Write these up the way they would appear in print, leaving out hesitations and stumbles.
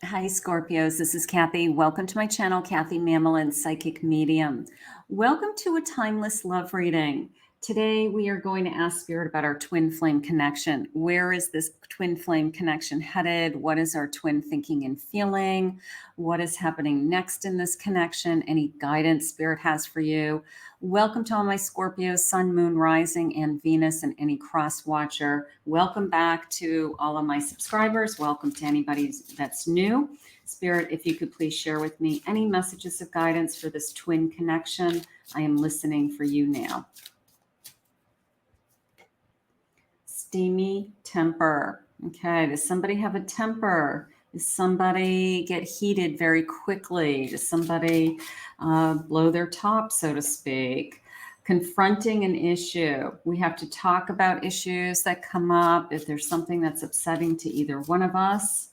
Hi, Scorpios. This is Kathy. Welcome to my channel, Kathy Mamolen, Psychic Medium. Welcome to a timeless love reading. Today, we are going to ask Spirit about our twin flame connection. Where is this twin flame connection headed? What is our twin thinking and feeling? What is happening next in this connection? Any guidance Spirit has for you? Welcome to all my Scorpios, Sun, Moon, Rising, and Venus, and any cross watcher. Welcome back to all of my subscribers. Welcome to anybody that's new. Spirit, if you could please share with me any messages of guidance for this twin connection. I am listening for you now. Steamy temper. Okay, does somebody have a temper? Does somebody get heated very quickly? Does somebody blow their top, so to speak? Confronting an issue. We have to talk about issues that come up. If there's something that's upsetting to either one of us,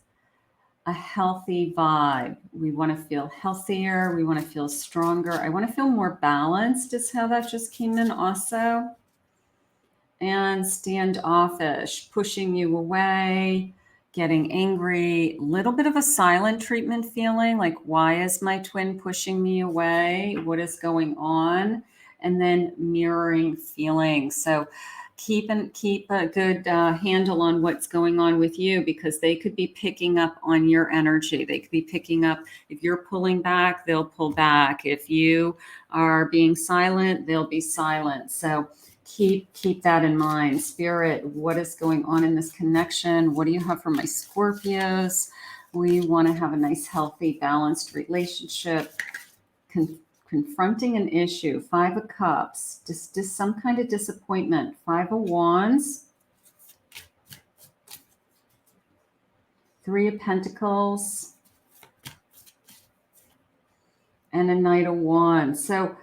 a healthy vibe. We want to feel healthier. We want to feel stronger. I want to feel more balanced, is how that just came in also. And standoffish, pushing you away, getting angry, little bit of a silent treatment feeling, like, why is my twin pushing me away? What is going on? And then mirroring feelings. So keep a good handle on what's going on with you, because they could be picking up on your energy. They could be picking up, if you're pulling back, they'll pull back. If you are being silent, they'll be silent. So keep that in mind. Spirit, what is going on in this connection? What do you have for my Scorpios? We want to have a nice, healthy, balanced relationship. Confronting an issue. 5 of Cups. Just some kind of disappointment. 5 of Wands. 3 of Pentacles. And a Knight of Wands. So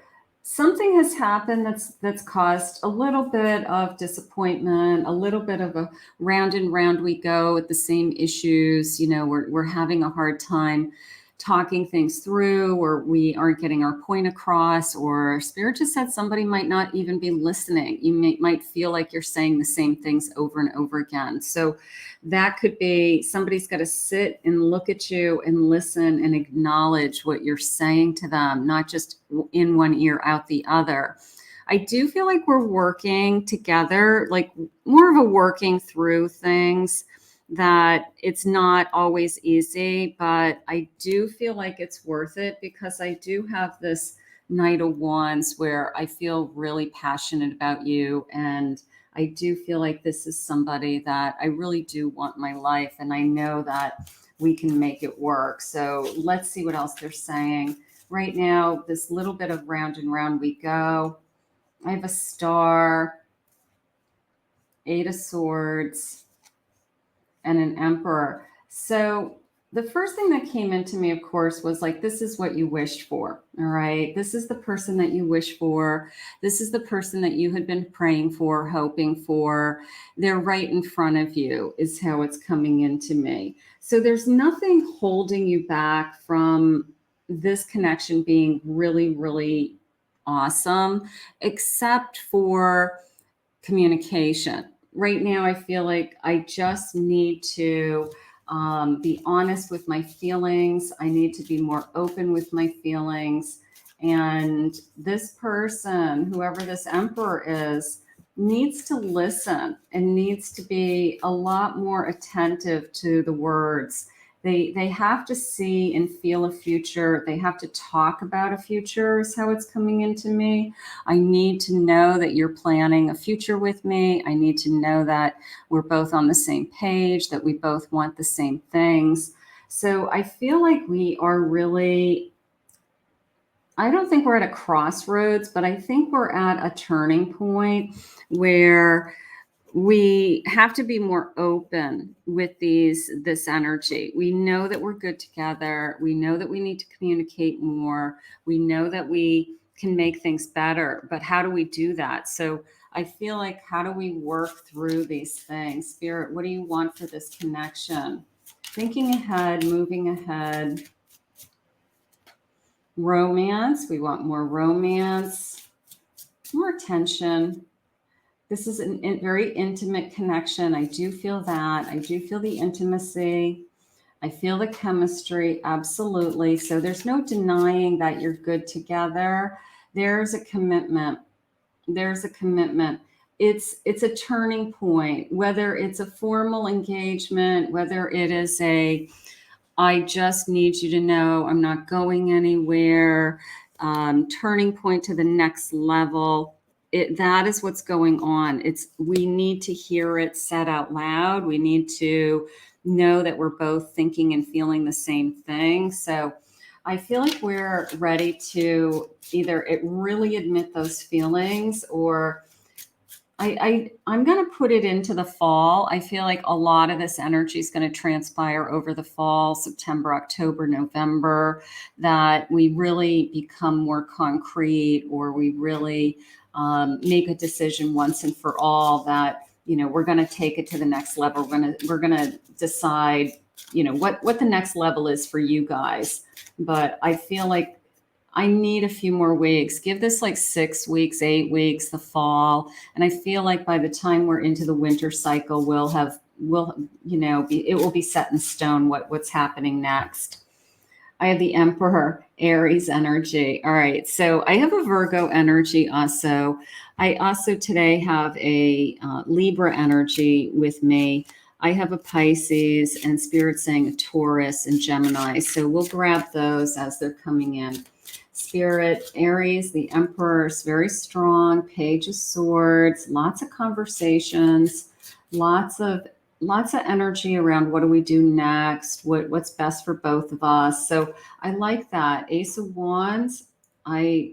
something has happened that's caused a little bit of disappointment, a little bit of a round and round we go with the same issues. You know, we're having a hard time talking things through, or we aren't getting our point across, or Spirit just said somebody might not even be listening. You might feel like you're saying the same things over and over again. So that could be somebody's got to sit and look at you and listen and acknowledge what you're saying to them, not just in one ear, out the other. I do feel like we're working together, like more of a working through things, that it's not always easy, but I do feel like it's worth it, because I do have this Knight of Wands where I feel really passionate about you, and I do feel like this is somebody that I really do want in my life, and I know that we can make it work. So let's see what else they're saying. Right now, this little bit of round and round we go. I have a Star, 8 of Swords, and an Emperor. So the first thing that came into me, of course, was like, this is what you wished for. All right. This is the person that you wish for. This is the person that you had been praying for, hoping for. They're right in front of you, is how it's coming into me. So there's nothing holding you back from this connection being really, really awesome, except for communication. Right now, I feel like I just need to be honest with my feelings. I need to be more open with my feelings. And this person, whoever this Emperor is, needs to listen and needs to be a lot more attentive to the words. They have to see and feel a future. They have to talk about a future, is how it's coming into me. I need to know that you're planning a future with me. I need to know that we're both on the same page, that we both want the same things. So I feel like we are really, I don't think we're at a crossroads, but I think we're at a turning point where we have to be more open with this energy. We know that we're good together. We know that we need to communicate more. We know that we can make things better, but how do we do that? So I feel like, how do we work through these things? Spirit, what do you want for this connection? Thinking ahead, moving ahead. Romance, we want more romance, more attention. This is a very intimate connection. I do feel that. I do feel the intimacy. I feel the chemistry, absolutely. So there's no denying that you're good together. There's a commitment. There's a commitment. It's a turning point, whether it's a formal engagement, whether it is a, I just need you to know I'm not going anywhere, turning point to the next level. That is what's going on. We need to hear it said out loud. We need to know that we're both thinking and feeling the same thing. So I feel like we're ready to either really admit those feelings, or I'm going to put it into the fall. I feel like a lot of this energy is going to transpire over the fall, September, October, November, that we really become more concrete, or we really make a decision once and for all that, we're going to take it to the next level. We're going to decide, what the next level is for you guys. But I feel like I need a few more weeks. Give this like 6 weeks, 8 weeks, the fall. And I feel like by the time we're into the winter cycle, it will be set in stone what's happening next. I have the Emperor, Aries energy. All right. So I have a Virgo energy also. I also today have a Libra energy with me. I have a Pisces, and Spirit saying a Taurus and Gemini. So we'll grab those as they're coming in. Spirit, Aries, the Emperor is very strong. Page of Swords, lots of conversations, lots of energy around what do we do next, what's best for both of us. So I like that. Ace of Wands, I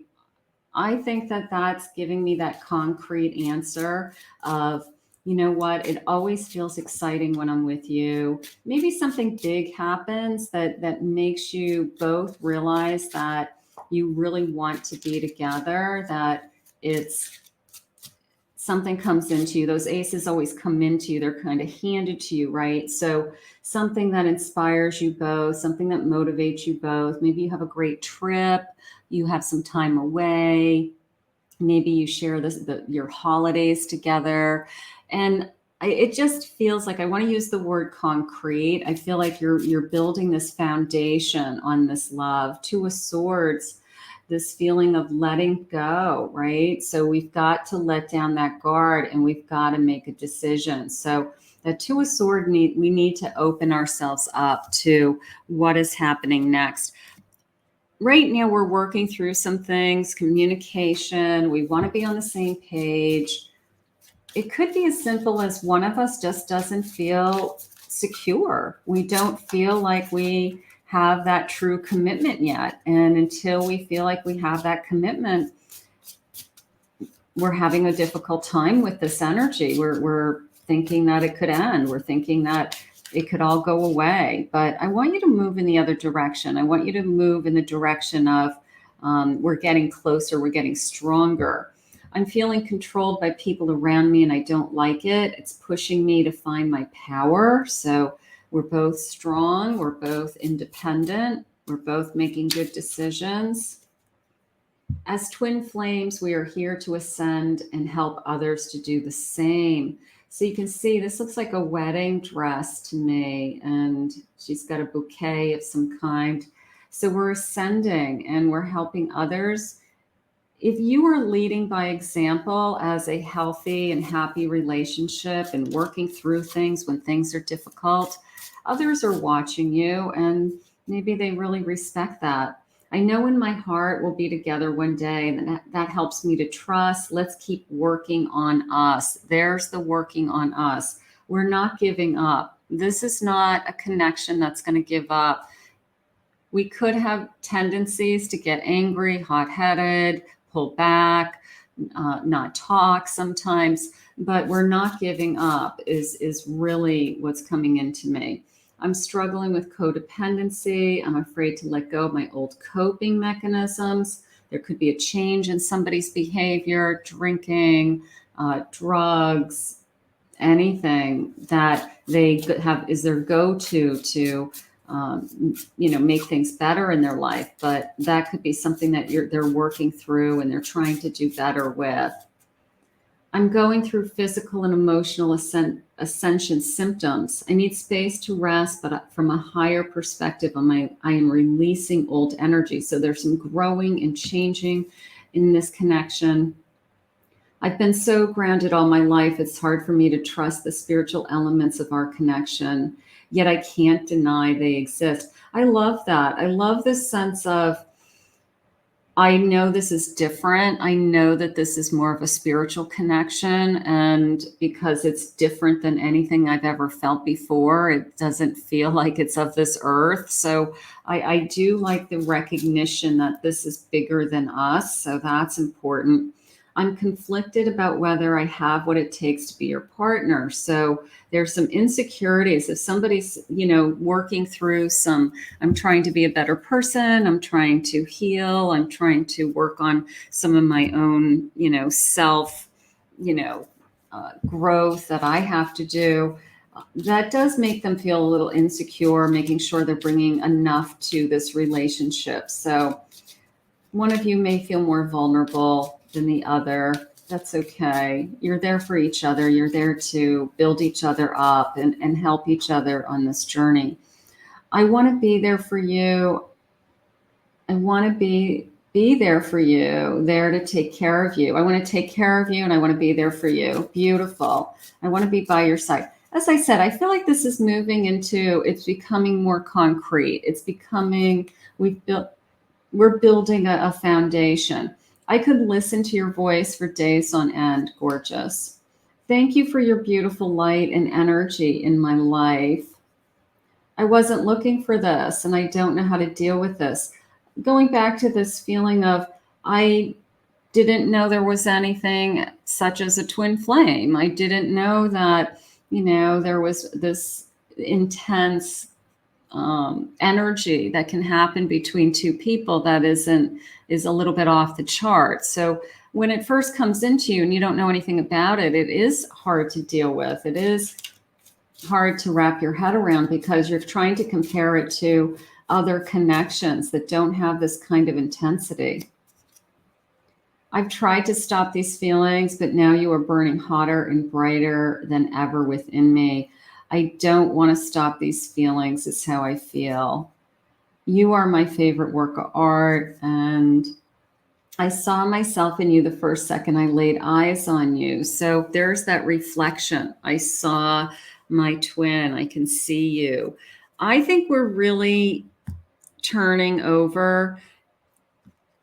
think that's giving me that concrete answer of, you know what, it always feels exciting when I'm with you. Maybe something big happens that makes you both realize that you really want to be together, that it's something comes into you. Those aces always come into you. They're kind of handed to you, right? So something that inspires you both, something that motivates you both. Maybe you have a great trip, you have some time away. Maybe you share your holidays together. And it just feels like, I want to use the word concrete. I feel like you're building this foundation on this love. Two of Swords, this feeling of letting go, right? So we've got to let down that guard, and we've got to make a decision. So that Two of Swords, we need to open ourselves up to what is happening next. Right now, we're working through some things, communication. We want to be on the same page. It could be as simple as one of us just doesn't feel secure. We don't feel like we have that true commitment yet. And until we feel like we have that commitment, we're having a difficult time with this energy. We're thinking that it could end. We're thinking that it could all go away. But I want you to move in the other direction. I want you to move in the direction of we're getting closer, we're getting stronger. I'm feeling controlled by people around me, and I don't like it. It's pushing me to find my power. So we're both strong. We're both independent. We're both making good decisions. As twin flames, we are here to ascend and help others to do the same. So you can see this looks like a wedding dress to me, and she's got a bouquet of some kind. So we're ascending and we're helping others. If you are leading by example as a healthy and happy relationship and working through things when things are difficult, others are watching you, and maybe they really respect that. I know in my heart we'll be together one day, and that helps me to trust. Let's keep working on us. There's the working on us. We're not giving up. This is not a connection that's going to give up. We could have tendencies to get angry, hot-headed, pull back, not talk sometimes, but we're not giving up is really what's coming into me. I'm struggling with codependency. I'm afraid to let go of my old coping mechanisms. There could be a change in somebody's behavior, drinking, drugs, anything that they have is their go-to to make things better in their life. But that could be something that they're working through and they're trying to do better with. I'm going through physical and emotional ascension symptoms. I need space to rest, but from a higher perspective, I am releasing old energy. So there's some growing and changing in this connection. I've been so grounded all my life, it's hard for me to trust the spiritual elements of our connection, yet I can't deny they exist. I love that. I love this sense of, I know this is different. I know that this is more of a spiritual connection. And because it's different than anything I've ever felt before, it doesn't feel like it's of this earth. So I do like the recognition that this is bigger than us. So that's important. I'm conflicted about whether I have what it takes to be your partner. So there's some insecurities. If somebody's, working through some, I'm trying to be a better person, I'm trying to heal, I'm trying to work on some of my own, self, growth that I have to do. That does make them feel a little insecure, making sure they're bringing enough to this relationship. So one of you may feel more vulnerable than the other. That's okay. You're there for each other. You're there to build each other up and help each other on this journey. I want to be there for you. I want to be there for you, there to take care of you. I want to take care of you and I want to be there for you. Beautiful. I want to be by your side. As I said, I feel like this is moving into, it's becoming more concrete. It's becoming, we're building a foundation. I could listen to your voice for days on end. Gorgeous. Thank you for your beautiful light and energy in my life. I wasn't looking for this and I don't know how to deal with this. Going back to this feeling of, I didn't know there was anything such as a twin flame. I didn't know that, there was this intense energy that can happen between two people that is a little bit off the chart. So when it first comes into you and you don't know anything about it, it is hard to deal with. It is hard to wrap your head around because you're trying to compare it to other connections that don't have this kind of intensity. I've tried to stop these feelings, but now you are burning hotter and brighter than ever within me. I don't want to stop these feelings, is how I feel. You are my favorite work of art, and I saw myself in you the first second I laid eyes on you. So there's that reflection. I saw my twin. I can see you. I think we're really turning over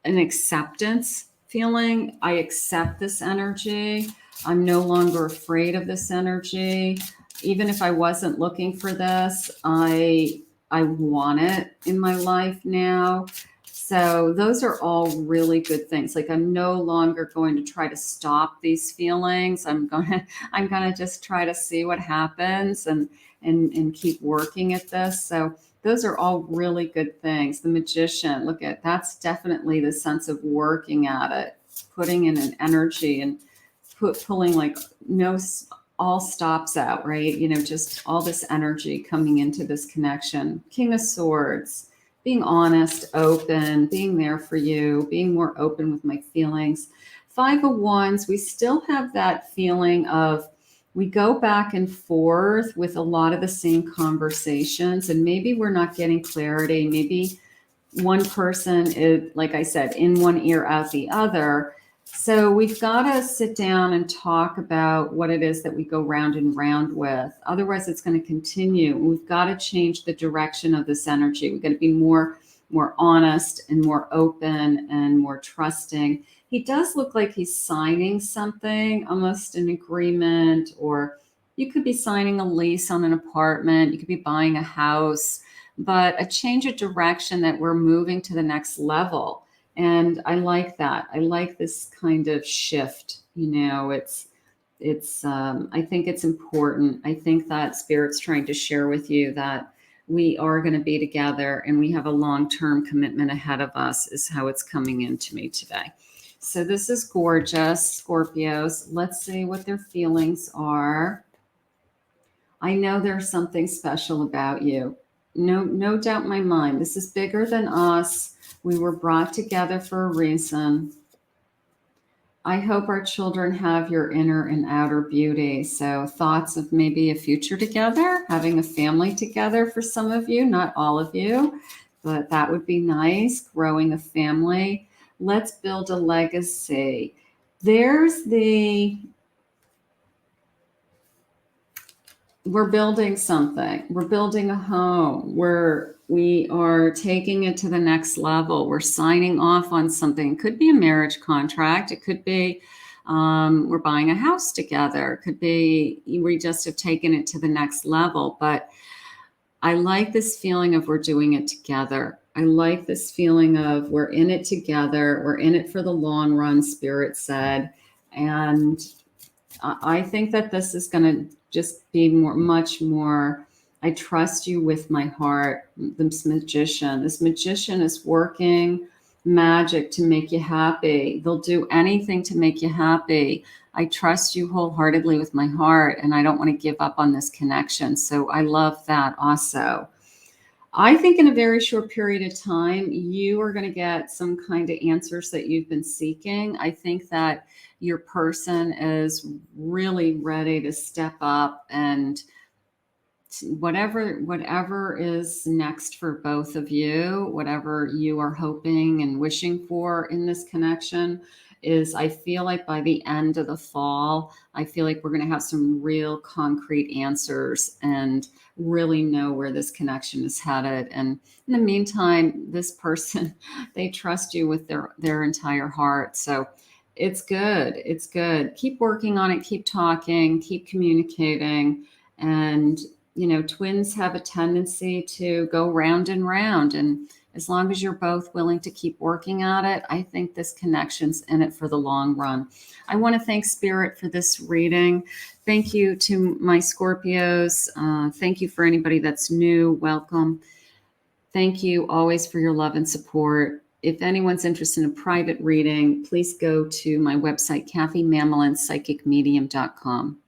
an acceptance feeling. I accept this energy. I'm no longer afraid of this energy. Even if I wasn't looking for this, I want it in my life now. So those are all really good things. Like, I'm no longer going to try to stop these feelings. I'm gonna just try to see what happens and keep working at this. So those are all really good things. The Magician, look at, that's definitely the sense of working at it, putting in an energy and pulling like all stops out, right? Just all this energy coming into this connection. King of Swords, being honest, open, being there for you, being more open with my feelings. Five of Wands, we still have that feeling of, we go back and forth with a lot of the same conversations, and maybe we're not getting clarity. Maybe one person is, like I said, in one ear, out the other. So we've got to sit down and talk about what it is that we go round and round with. Otherwise, it's going to continue. We've got to change the direction of this energy. We've got to be more honest and more open and more trusting. He does look like he's signing something, almost an agreement, or you could be signing a lease on an apartment. You could be buying a house, but a change of direction that we're moving to the next level. And I like that. I like this kind of shift. I think it's important. I think that Spirit's trying to share with you that we are going to be together and we have a long-term commitment ahead of us, is how it's coming into me today. So this is gorgeous, Scorpios. Let's see what their feelings are. I know there's something special about you. No doubt in my mind. This is bigger than us. We were brought together for a reason. I hope our children have your inner and outer beauty. So thoughts of maybe a future together, having a family together for some of you, not all of you, but that would be nice. Growing a family. Let's build a legacy. There's we're building something. We're building a home. We are taking it to the next level. We're signing off on something. It could be a marriage contract. It could be we're buying a house together. It could be we just have taken it to the next level. But I like this feeling of we're doing it together. I like this feeling of we're in it together. We're in it for the long run, Spirit said. And I think that this is going to just be much more. I trust you with my heart. This magician is working magic to make you happy. They'll do anything to make you happy. I trust you wholeheartedly with my heart, and I don't want to give up on this connection. So I love that also. I think in a very short period of time, you are going to get some kind of answers that you've been seeking. I think that your person is really ready to step up, and whatever is next for both of you, whatever you are hoping and wishing for in this connection is, I feel like by the end of the fall, I feel like we're going to have some real concrete answers and really know where this connection is headed. And in the meantime, this person, they trust you with their entire heart. So it's good. It's good. Keep working on it. Keep talking. Keep communicating. And, you know, twins have a tendency to go round and round. And as long as you're both willing to keep working at it, I think this connection's in it for the long run. I want to thank Spirit for this reading. Thank you to my Scorpios. Thank you for anybody that's new. Welcome. Thank you always for your love and support. If anyone's interested in a private reading, please go to my website, KathyMamolenPsychicMedium.com.